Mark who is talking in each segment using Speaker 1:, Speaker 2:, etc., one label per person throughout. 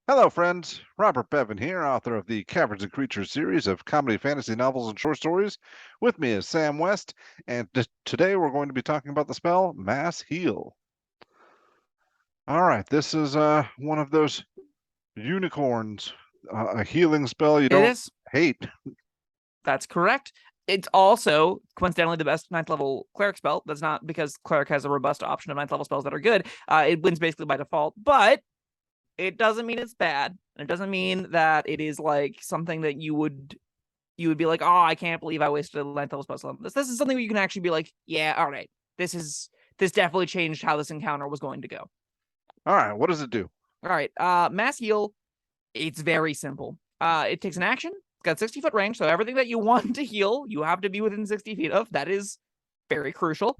Speaker 1: Hello, friends. Robert Bevan here, author of the Caverns and Creatures series of comedy, fantasy novels, and short stories. With me is Sam West, and today we're going to be talking about the spell Mass Heal. All right, this is one of those unicorns, a healing spell you
Speaker 2: It
Speaker 1: don't
Speaker 2: is.
Speaker 1: hate.
Speaker 2: That's correct. It's also coincidentally the best ninth level cleric spell. That's not because cleric has a robust option of ninth level spells that are good. It wins basically by default, but it doesn't mean it's bad. And it doesn't mean that it is like something that you would be like, oh, I can't believe I wasted a ninth level spell on this. This is something where you can actually be like, yeah, all right, this definitely changed how this encounter was going to go.
Speaker 1: All right, what does it do?
Speaker 2: All right, mass heal. It's very simple. It takes an action. It's got 60-foot range, so everything that you want to heal, you have to be within 60 feet of. That is very crucial.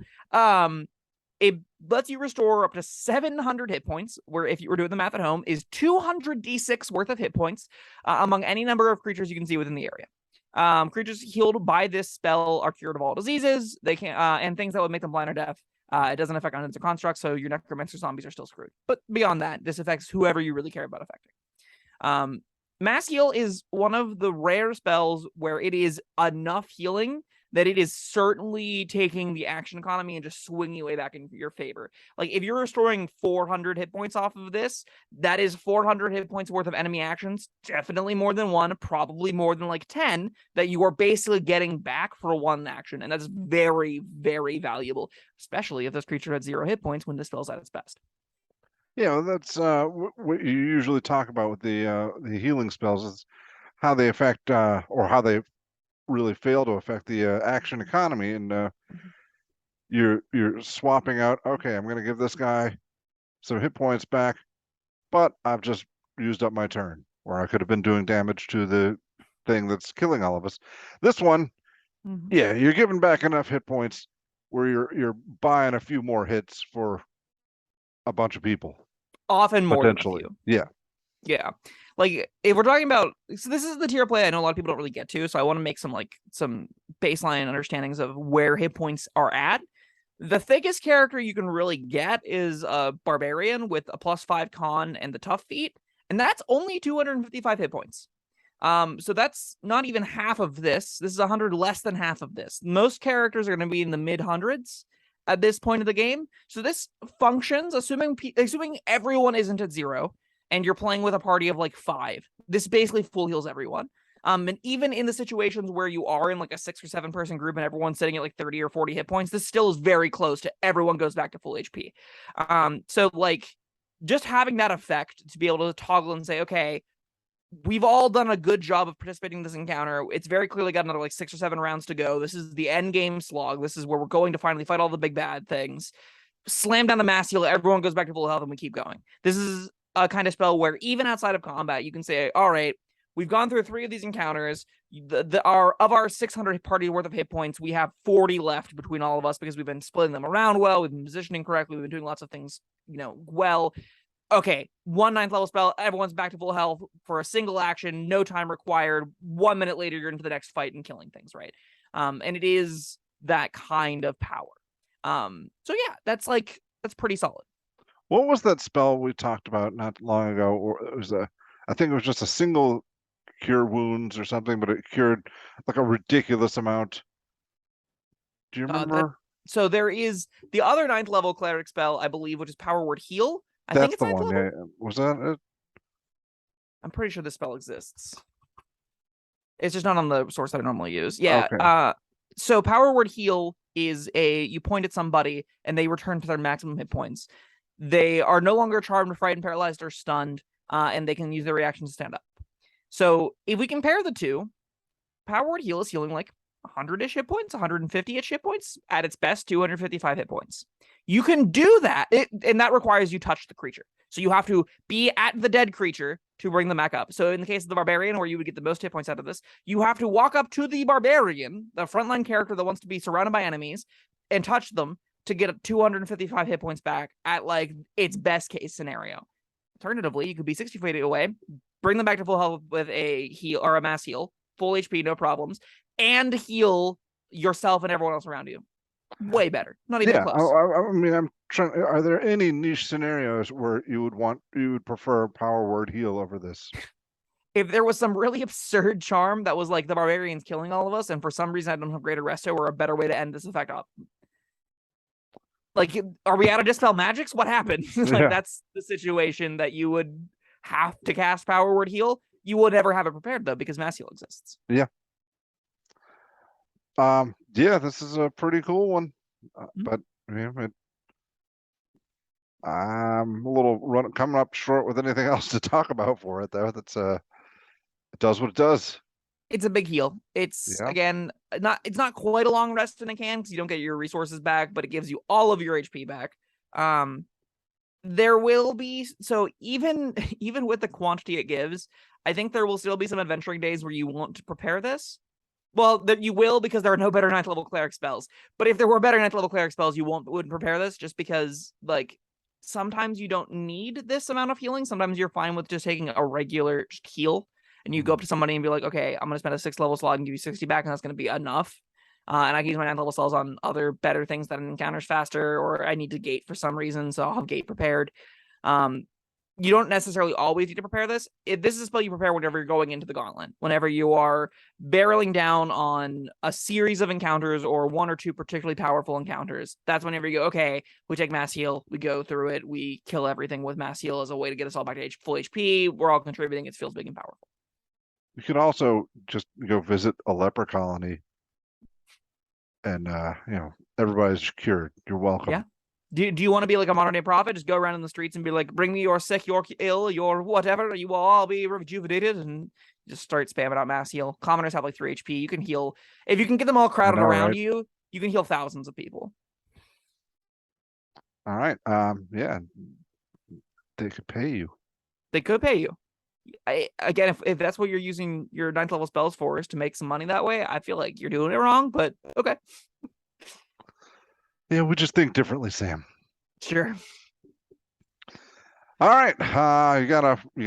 Speaker 2: It lets you restore up to 700 hit points, where if you were doing the math at home, is 200 d6 worth of hit points among any number of creatures you can see within the area. Creatures healed by this spell are cured of all diseases. They can and things that would make them blind or deaf. It doesn't affect undead or constructs, so your necromancer zombies are still screwed. But beyond that, this affects whoever you really care about affecting. Mass heal is one of the rare spells where it is enough healing that it is certainly taking the action economy and just swinging way back in your favor. Like if you're restoring 400 hit points off of this, that is 400 hit points worth of enemy actions, definitely more than one, probably more than like 10 that you are basically getting back for one action. And that's very, very valuable, especially if this creature had 0 hit points when this spell's at its best.
Speaker 1: Yeah, that's what you usually talk about with the healing spells is how they affect or how they really fail to affect the action economy, and you're swapping out. Okay, I'm going to give this guy some hit points back, but I've just used up my turn where I could have been doing damage to the thing that's killing all of us. This one, yeah, you're giving back enough hit points where you're buying a few more hits for a bunch of people.
Speaker 2: Often more than a
Speaker 1: Potentially.
Speaker 2: few.
Speaker 1: Yeah.
Speaker 2: Yeah. Like if we're talking about, so this is the tier play I know a lot of people don't really get to, so I want to make some baseline understandings of where hit points are at. The thickest character you can really get is a barbarian with a +5 con and the tough feat, and that's only 255 hit points. So that's not even half of this. This is 100 less than half of this. Most characters are going to be in the mid hundreds at this point of the game. So this functions assuming everyone isn't at 0 and you're playing with a party of like 5. This basically full heals everyone. And even in the situations where you are in like a 6 or 7 person group and everyone's sitting at like 30 or 40 hit points, this still is very close to everyone goes back to full HP. So like just having that effect to be able to toggle and say, okay, we've all done a good job of participating in this encounter. It's very clearly got another like 6 or 7 rounds to go. This is the end game slog. This is where we're going to finally fight all the big bad things. Slam down the mass heal. Everyone goes back to full health and we keep going. This is a kind of spell where even outside of combat, you can say, all right, we've gone through 3 of these encounters. Of our 600 party worth of hit points, we have 40 left between all of us because we've been splitting them around well. We've been positioning correctly. We've been doing lots of things, well. Okay, 1 9th level spell, everyone's back to full health for a single action, no time required. 1 minute later, you're into the next fight and killing things, right? And it is that kind of power. So yeah, that's pretty solid.
Speaker 1: What was that spell we talked about not long ago? Or it was I think it was just a single cure wounds or something, but it cured like a ridiculous amount. Do you remember?
Speaker 2: So there is the other 9th level cleric spell, I believe, which is Power Word Heal. I think
Speaker 1: That's
Speaker 2: it's
Speaker 1: the
Speaker 2: 9th
Speaker 1: one.
Speaker 2: level.
Speaker 1: Yeah. Was that it?
Speaker 2: I'm pretty sure this spell exists. It's just not on the source that I normally use. Yeah.
Speaker 1: Okay.
Speaker 2: So Power Word Heal is you point at somebody and they return to their maximum hit points. They are no longer charmed, frightened, paralyzed, or stunned, and they can use their reaction to stand up. So if we compare the two, Power Word Heal is healing like 100-ish hit points, 150-ish hit points, at its best 255 hit points. You can do that, and that requires you touch the creature. So you have to be at the dead creature to bring them back up. So in the case of the barbarian, where you would get the most hit points out of this, you have to walk up to the barbarian, the frontline character that wants to be surrounded by enemies, and touch them to get 255 hit points back at like its best case scenario. Alternatively, you could be 60 feet away, bring them back to full health with a heal or a mass heal, full HP, no problems, and heal yourself and everyone else around you. Way better. Not even
Speaker 1: Yeah,
Speaker 2: close.
Speaker 1: I mean, I'm trying. Are there any niche scenarios where you would prefer power word heal over this?
Speaker 2: If there was some really absurd charm that was like the barbarians killing all of us, and for some reason I don't have greater resto or a better way to end this effect up. Like, are we out of dispel magics? What happened? Like,
Speaker 1: Yeah.
Speaker 2: that's the situation that you would have to cast power word heal. You would never have it prepared though, because mass heal exists.
Speaker 1: Yeah. Yeah, this is a pretty cool one, but yeah, I'm a little coming up short with anything else to talk about for it though. That's it does what it does.
Speaker 2: It's a big heal. It's
Speaker 1: Yeah.
Speaker 2: again it's not quite a long rest in a can because you don't get your resources back, but it gives you all of your HP back. There will be, so even with the quantity it gives, I think there will still be some adventuring days where you want to prepare this. Well, that you will, because there are no better 9th level cleric spells. But if there were better 9th level cleric spells, you wouldn't prepare this, just because like sometimes you don't need this amount of healing. Sometimes you're fine with just taking a regular heal, and you go up to somebody and be like, okay, I'm gonna spend a 6th level slot and give you 60 back, and that's gonna be enough. And I can use my 9th level spells on other better things that encounters faster, or I need to gate for some reason, so I'll have gate prepared. You don't necessarily always need to prepare this. This is a spell you prepare whenever you're going into the gauntlet, whenever you are barreling down on a series of encounters or 1 or 2 particularly powerful encounters. That's whenever you go, okay, we take mass heal, we go through it, we kill everything with mass heal as a way to get us all back to full HP. We're all contributing. It feels big and powerful.
Speaker 1: You could also just go visit a leper colony and everybody's cured. You're welcome.
Speaker 2: Yeah. Do you want to be like a modern day prophet? Just go around in the streets and be like, bring me your sick, your ill, your whatever. You will all be rejuvenated, and just start spamming out mass heal. Commoners have like 3 HP. You can heal. If you can get them all crowded around
Speaker 1: right?
Speaker 2: you, you can heal thousands of people.
Speaker 1: All right. Yeah. They could pay you.
Speaker 2: They could pay you. Again, if that's what you're using your 9th level spells for, is to make some money that way, I feel like you're doing it wrong, but okay.
Speaker 1: Yeah, we just think differently, Sam.
Speaker 2: Sure.
Speaker 1: All right. You got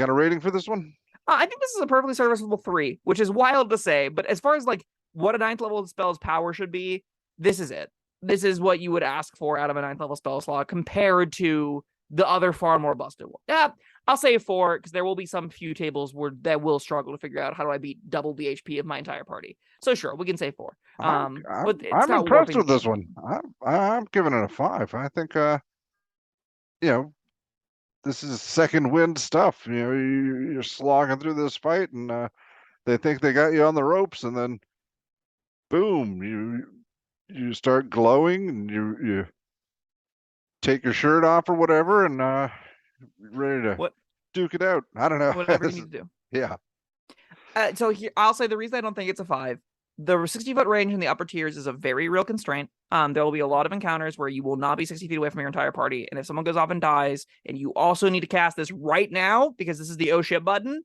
Speaker 1: a rating for this one?
Speaker 2: I think this is a perfectly serviceable 3, which is wild to say, but as far as like what a 9th level spell's power should be, this is it. This is what you would ask for out of a 9th level spell slot compared to the other far more busted one. Yeah, I'll say 4, because there will be some few tables that will struggle to figure out how do I beat double the HP of my entire party. So sure, we can say 4.
Speaker 1: I'm
Speaker 2: But it's not
Speaker 1: impressed with this one. I'm giving it a 5. I think this is second wind stuff. You're slogging through this fight, and they think they got you on the ropes, and then boom, you start glowing, and you take your shirt off or whatever, and ready to duke it out. I don't know.
Speaker 2: Whatever you need to do.
Speaker 1: Yeah.
Speaker 2: So here, I'll say the reason I don't think it's a 5. The 60-foot range in the upper tiers is a very real constraint. There will be a lot of encounters where you will not be 60 feet away from your entire party, and if someone goes off and dies, and you also need to cast this right now because this is the oh shit button,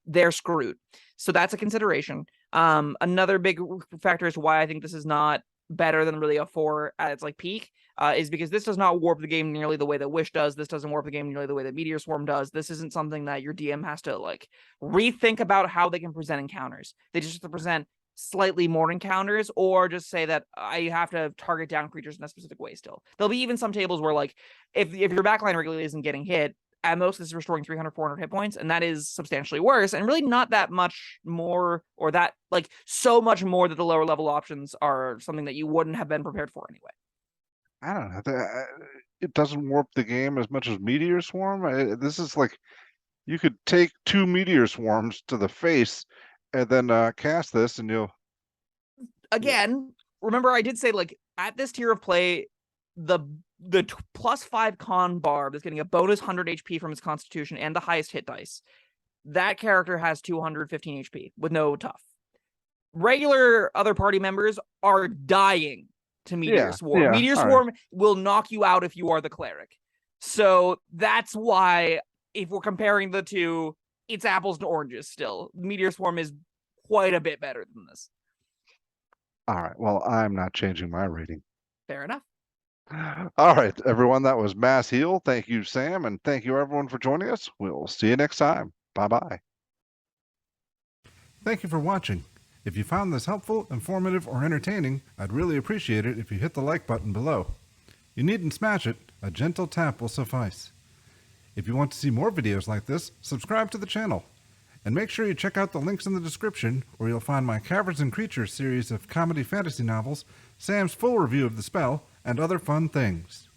Speaker 2: they're screwed. So that's a consideration. Another big factor is why I think this is not better than really a 4 at its like peak, is because this does not warp the game nearly the way that Wish does. This doesn't warp the game nearly the way that Meteor Swarm does. This isn't something that your DM has to like rethink about how they can present encounters. They just have to present slightly more encounters, or just say that I have to target down creatures in a specific way still. There'll be even some tables where like if your backline regularly isn't getting hit, at most this is restoring 300, 400 hit points, and that is substantially worse, and really not that much more, or that like so much more that the lower level options are something that you wouldn't have been prepared for anyway.
Speaker 1: I don't know. It doesn't warp the game as much as Meteor Swarm. This is like you could take 2 Meteor Swarms to the face and then cast this, and you'll.
Speaker 2: Again, remember I did say like at this tier of play, the +5 con barb is getting a bonus 100 HP from its constitution and the highest hit dice. That character has 215 HP with no tough. Regular other party members are dying to Meteor Swarm.
Speaker 1: Yeah,
Speaker 2: Meteor Swarm will knock you out if you are the cleric. So that's why, if we're comparing the two, it's apples to oranges still. Meteor Swarm is quite a bit better than this.
Speaker 1: All right. Well, I'm not changing my rating.
Speaker 2: Fair enough.
Speaker 1: All right, everyone. That was Mass Heal. Thank you, Sam, and thank you, everyone, for joining us. We'll see you next time. Bye-bye. Thank you for watching. If you found this helpful, informative, or entertaining, I'd really appreciate it if you hit the like button below. You needn't smash it, a gentle tap will suffice. If you want to see more videos like this, subscribe to the channel. And make sure you check out the links in the description, where you'll find my Caverns Creatures series of comedy fantasy novels, Sam's full review of The Spell, and other fun things.